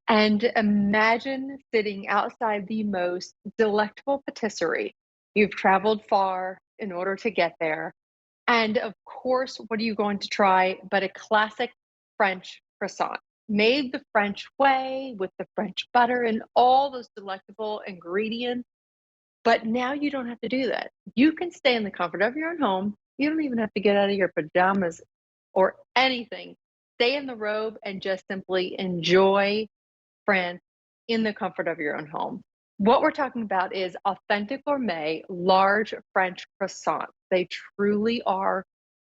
And imagine sitting outside the most delectable patisserie. You've traveled far in order to get there. And of course, what are you going to try but a classic French croissant made the French way with the French butter and all those delectable ingredients? But now you don't have to do that. You can stay in the comfort of your own home. You don't even have to get out of your pajamas or anything. Stay in the robe and just simply enjoy France in the comfort of your own home. What we're talking about is authentic gourmet, large French croissants. They truly are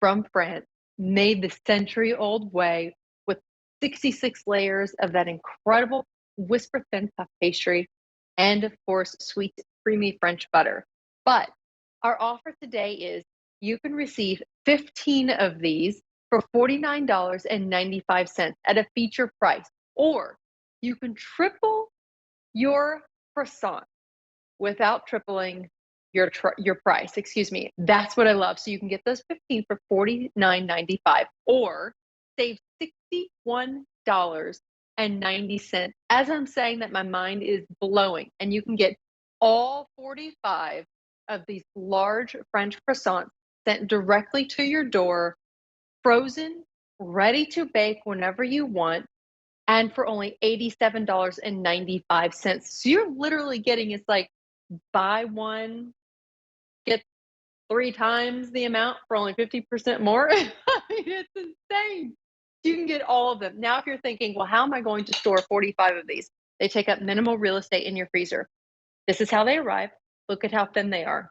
from France, made the century old way with 66 layers of that incredible whisper thin puff pastry, and of course, sweet, creamy French butter. But our offer today is you can receive 15 of these for $49.95 at a feature price, or you can triple your croissant without tripling your price. Excuse me. That's what I love. So you can get those 15 for $49.95, or save $61.90. As I'm saying that, my mind is blowing, and you can get all 45 of these large French croissants sent directly to your door, frozen, ready to bake whenever you want, and for only $87.95. So you're literally getting, it's like buy one, get 3 times the amount for only 50% more. I mean, it's insane. You can get all of them. Now, if you're thinking, well, how am I going to store 45 of these? They take up minimal real estate in your freezer. This is how they arrive. Look at how thin they are.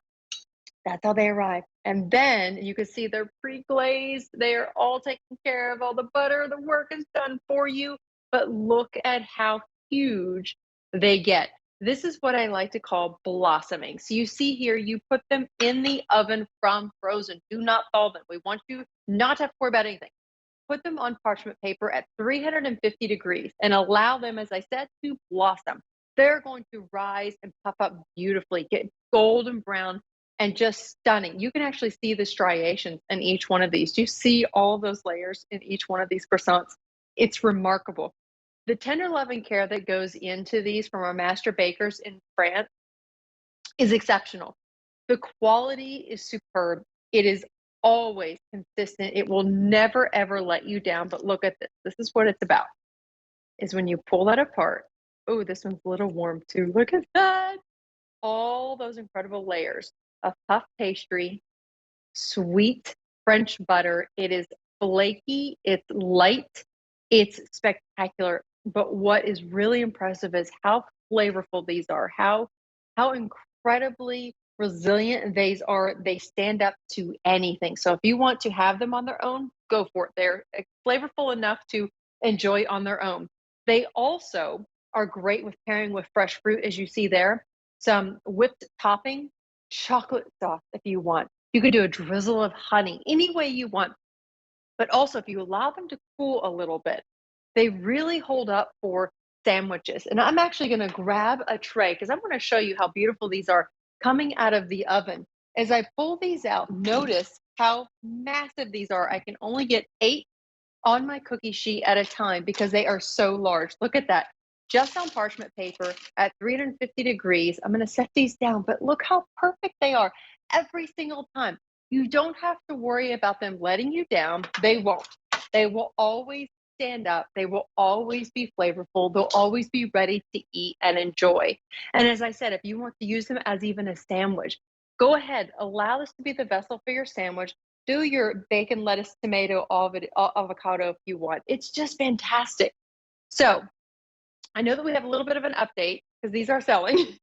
That's how they arrive. And then you can see they're pre-glazed. They are all taken care of. All the butter, the work is done for you. But look at how huge they get. This is what I like to call blossoming. So you see here, you put them in the oven from frozen. Do not thaw them. We want you not to have to worry about anything. Put them on parchment paper at 350 degrees and allow them, as I said, to blossom. They're going to rise and puff up beautifully, get golden brown and just stunning. You can actually see the striations in each one of these. Do you see all those layers in each one of these croissants? It's remarkable. The tender love and care that goes into these from our master bakers in France is exceptional. The quality is superb. It is always consistent. It will never, ever let you down. But look at this. This is what it's about, is when you pull that apart. Oh, this one's a little warm too. Look at that. All those incredible layers of puff pastry, sweet French butter. It is flaky, it's light, it's spectacular. But what is really impressive is how flavorful these are, how incredibly resilient these are. They stand up to anything. So if you want to have them on their own, go for it. They're flavorful enough to enjoy on their own. They also are great with pairing with fresh fruit, as you see there. Some whipped topping, chocolate sauce if you want. You could do a drizzle of honey, any way you want. But also, if you allow them to cool a little bit, they really hold up for sandwiches. And I'm actually going to grab a tray because I want to show you how beautiful these are coming out of the oven. As I pull these out, notice how massive these are. I can only get 8 on my cookie sheet at a time because they are so large. Look at that. Just on parchment paper at 350 degrees. I'm going to set these down, but look how perfect they are every single time. You don't have to worry about them letting you down. They won't. They will always stand up. They will always be flavorful. They'll always be ready to eat and enjoy. And as I said, if you want to use them as even a sandwich, go ahead. Allow this to be the vessel for your sandwich. Do your bacon, lettuce, tomato, avocado if you want. It's just fantastic. So I know that we have a little bit of an update because these are selling.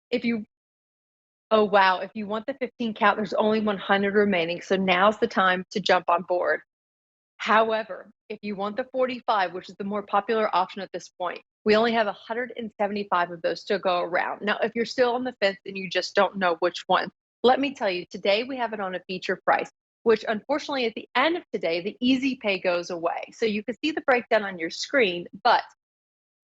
If you Oh, wow. If you want the 15 count, there's only 100 remaining. So now's the time to jump on board. However, if you want the 45, which is the more popular option at this point, we only have 175 of those to go around. Now, if you're still on the fence and you just don't know which one, let me tell you, today we have it on a feature price, which unfortunately at the end of today, the easy pay goes away. So you can see the breakdown on your screen, but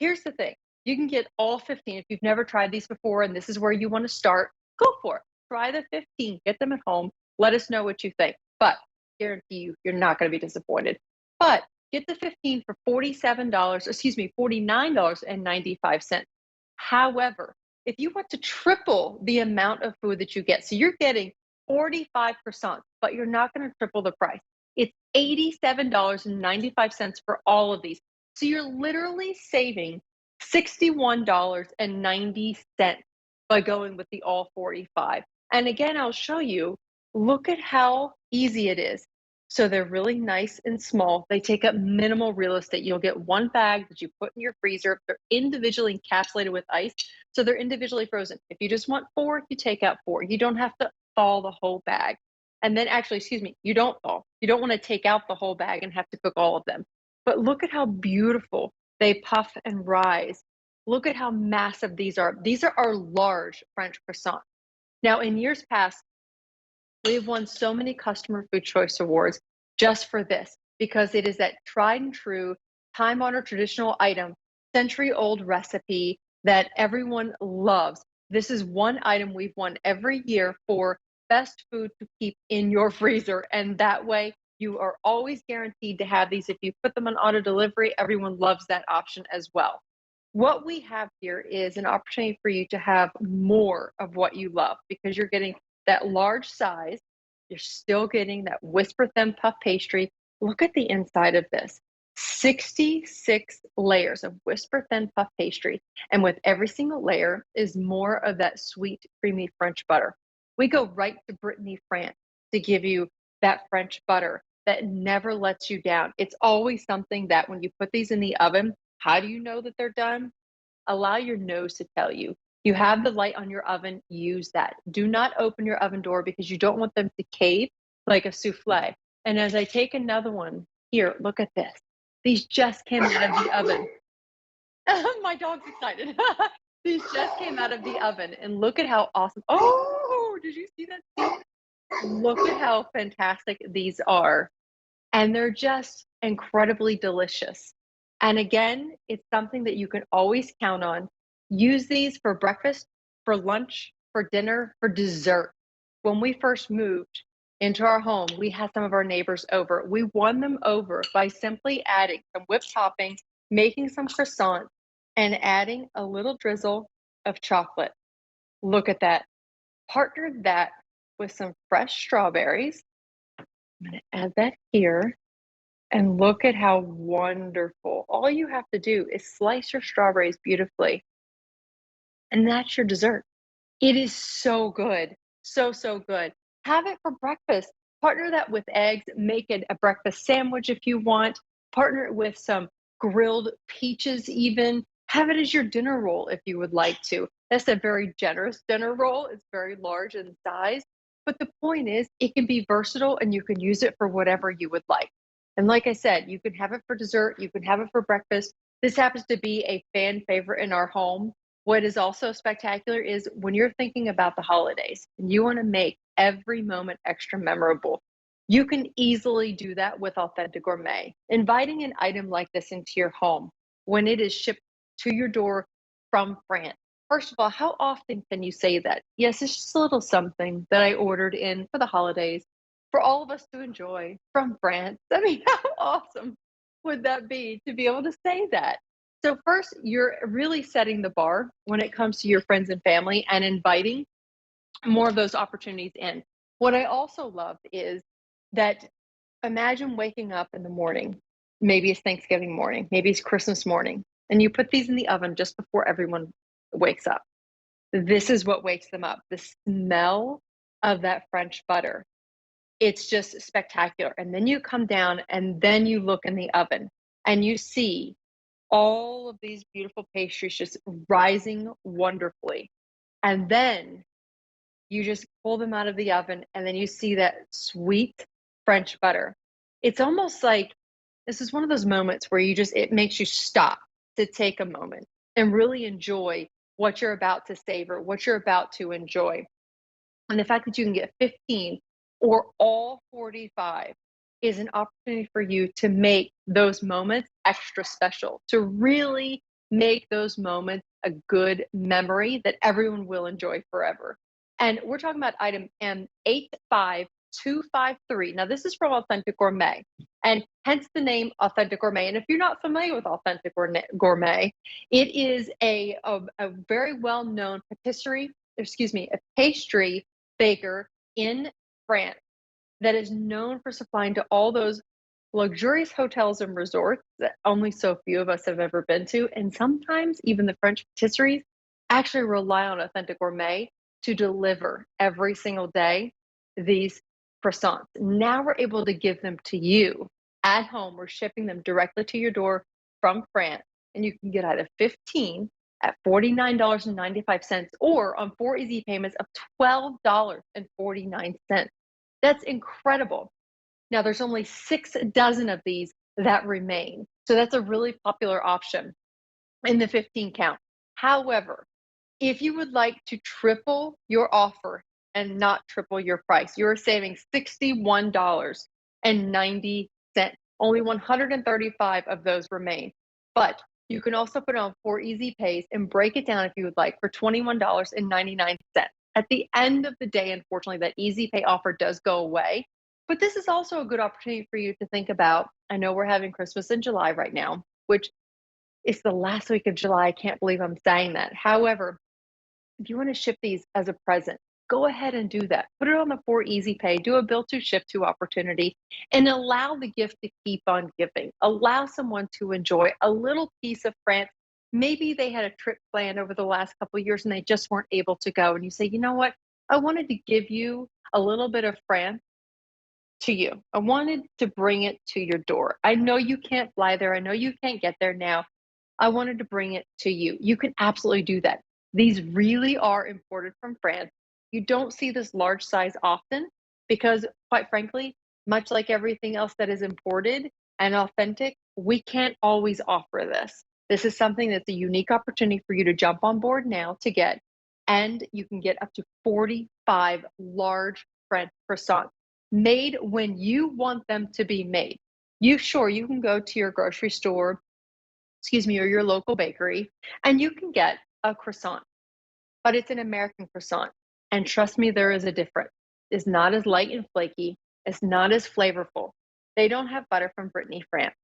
here's the thing. You can get all 15. If you've never tried these before and this is where you want to start, go for it. Try the 15, get them at home. Let us know what you think. But guarantee you, you're not going to be disappointed. But Get the 15 for $47, excuse me, $49.95. However, if you want to triple the amount of food that you get, so you're getting 45 croissants, but you're not going to triple the price. It's $87.95 for all of these. So you're literally saving $61.90 by going with the all 45. And again, I'll show you, look at how easy it is. So they're really nice and small. They take up minimal real estate. You'll get one bag that you put in your freezer. They're individually encapsulated with ice, so they're individually frozen. If you just want 4, you take out 4. You don't have to thaw the whole bag. And then actually, excuse me, you don't thaw. You don't want to take out the whole bag and have to cook all of them. But look at how beautiful they puff and rise. Look at how massive these are. These are our large French croissants. Now, in years past, we've won so many customer food choice awards just for this, because it is that tried and true, time-honored traditional item, century-old recipe that everyone loves. This is one item we've won every year for best food to keep in your freezer. And that way you are always guaranteed to have these. If you put them on auto delivery, everyone loves that option as well. What we have here is an opportunity for you to have more of what you love, because you're getting that large size. You're still getting that whisper thin puff pastry. Look at the inside of this. 66 layers of whisper thin puff pastry. And with every single layer is more of that sweet, creamy French butter. We go right to Brittany, France to give you that French butter that never lets you down. It's always something that when you put these in the oven, how do you know that they're done? Allow your nose to tell you. You have the light on your oven, use that. Do not open your oven door, because you don't want them to cave like a souffle. And as I take another one, here, look at this. These just came out of the oven. My dog's excited. These just came out of the oven, and look at how awesome. Oh, did you see that? Look at how fantastic these are. And they're just incredibly delicious. And again, it's something that you can always count on. Use these for breakfast, for lunch, for dinner, for dessert. When we first moved into our home, we had some of our neighbors over. We won them over by simply adding some whipped topping, making some croissants, and adding a little drizzle of chocolate. Look at that. Partnered that with some fresh strawberries. I'm going to add that here. And look at how wonderful. All you have to do is slice your strawberries beautifully, and that's your dessert. It is so good. So, so good. Have it for breakfast. Partner that with eggs. Make it a breakfast sandwich if you want. Partner it with some grilled peaches even. Have it as your dinner roll if you would like to. That's a very generous dinner roll. It's very large in size. But the point is, it can be versatile and you can use it for whatever you would like. And like I said, you can have it for dessert, you can have it for breakfast. This happens to be a fan favorite in our home. What is also spectacular is when you're thinking about the holidays and you want to make every moment extra memorable, you can easily do that with Authentic Gourmet. Inviting an item like this into your home when it is shipped to your door from France. First of all, how often can you say that? Yes, it's just a little something that I ordered in for the holidays for all of us to enjoy from France. I mean, how awesome would that be to be able to say that? So first, you're really setting the bar when it comes to your friends and family and inviting more of those opportunities in. What I also love is that, imagine waking up in the morning, maybe it's Thanksgiving morning, maybe it's Christmas morning, and you put these in the oven just before everyone wakes up. This is what wakes them up. The smell of that French butter. It's just spectacular. And then you come down and then you look in the oven and you see all of these beautiful pastries just rising wonderfully. And then you just pull them out of the oven and then you see that sweet French butter. It's almost like this is one of those moments where it makes you stop to take a moment and really enjoy what you're about to savor, what you're about to enjoy. And the fact that you can get 15 or all 45 is an opportunity for you to make those moments extra special, to really make those moments a good memory that everyone will enjoy forever. And we're talking about item M85 253. Now, this is from Authentic Gourmet, and hence the name Authentic Gourmet. And if you're not familiar with Authentic Gourmet, it is a very well known a pastry baker in France that is known for supplying to all those luxurious hotels and resorts that only so few of us have ever been to. And sometimes even the French patisseries actually rely on Authentic Gourmet to deliver every single day these croissants. Now we're able to give them to you at home. We're shipping them directly to your door from France, and you can get either 15 at $49.95 or on 4 easy payments of $12.49. That's incredible. Now, there's only 6 dozen of these that remain. So that's a really popular option in the 15 count. However, if you would like to triple your offer and not triple your price, you're saving $61.90. Only 135 of those remain. But you can also put on 4 easy pays and break it down if you would like for $21.99. At the end of the day, unfortunately, that easy pay offer does go away. But this is also a good opportunity for you to think about. I know we're having Christmas in July right now, which is the last week of July. I can't believe I'm saying that. However, if you want to ship these as a present, go ahead and do that. Put it on the 4 easy pay, do a bill to ship to opportunity, and allow the gift to keep on giving. Allow someone to enjoy a little piece of France. Maybe they had a trip planned over the last couple of years and they just weren't able to go. And you say, you know what? I wanted to give you a little bit of France to you. I wanted to bring it to your door. I know you can't fly there. I know you can't get there now. I wanted to bring it to you. You can absolutely do that. These really are imported from France. You don't see this large size often because, quite frankly, much like everything else that is imported and authentic, we can't always offer this. This is something that's a unique opportunity for you to jump on board now to get, and you can get up to 45 large French croissants made when you want them to be made. You can go to your grocery store, or your local bakery, and you can get a croissant, but it's an American croissant. And trust me, there is a difference. It's not as light and flaky. It's not as flavorful. They don't have butter from Brittany, France.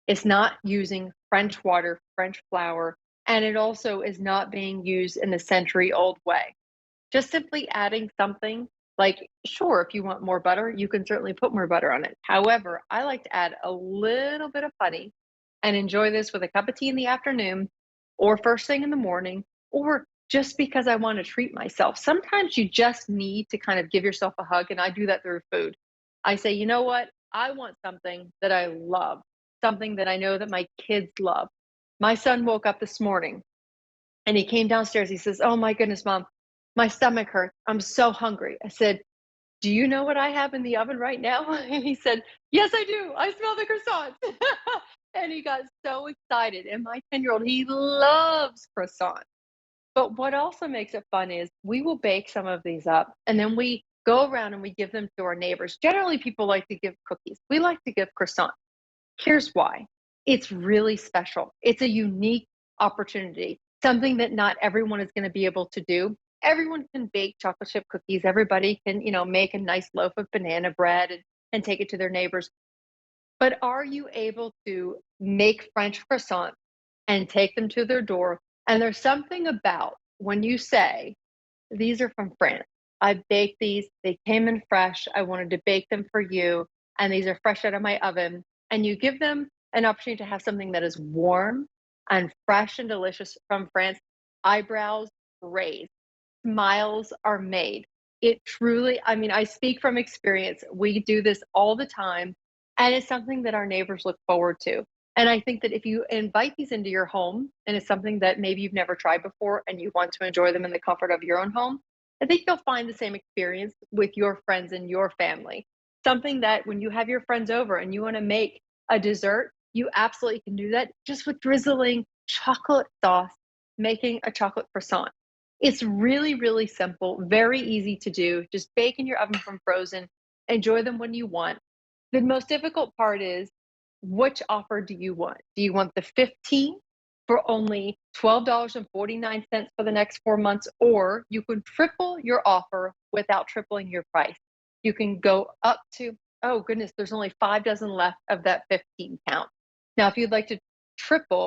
It's not using French water, French flour, and it also is not being used in a century-old way. Just simply adding something like, sure, if you want more butter, you can certainly put more butter on it. However, I like to add a little bit of honey and enjoy this with a cup of tea in the afternoon or first thing in the morning, or just because I want to treat myself. Sometimes you just need to kind of give yourself a hug, and I do that through food. I say, you know what? I want something that I love, something that I know that my kids love. My son woke up this morning and he came downstairs. He says, oh my goodness, Mom, my stomach hurts. I'm so hungry. I said, do you know what I have in the oven right now? And he said, yes, I do. I smell the croissants. And he got so excited. And my 10-year-old, he loves croissants. But what also makes it fun is we will bake some of these up and then we go around and we give them to our neighbors. Generally, people like to give cookies. We like to give croissants. Here's why. It's really special. It's a unique opportunity, something that not everyone is going to be able to do. Everyone can bake chocolate chip cookies. Everybody can, make a nice loaf of banana bread and take it to their neighbors. But are you able to make French croissants and take them to their door? And there's something about when you say, these are from France. I baked these. They came in fresh. I wanted to bake them for you. And these are fresh out of my oven. And you give them an opportunity to have something that is warm and fresh and delicious from France. Eyebrows raised. Smiles are made. It truly, I speak from experience. We do this all the time. And it's something that our neighbors look forward to. And I think that if you invite these into your home and it's something that maybe you've never tried before and you want to enjoy them in the comfort of your own home, I think you'll find the same experience with your friends and your family. Something that when you have your friends over and you want to make a dessert, you absolutely can do that just with drizzling chocolate sauce, making a chocolate croissant. It's really, really simple, very easy to do. Just bake in your oven from frozen, enjoy them when you want. The most difficult part is, which offer do you want? Do you want the 15 for only $12.49 for the next 4 months, or you can triple your offer without tripling your price? You can go up to, oh goodness, there's only 5 dozen left of that 15 count. Now, if you'd like to triple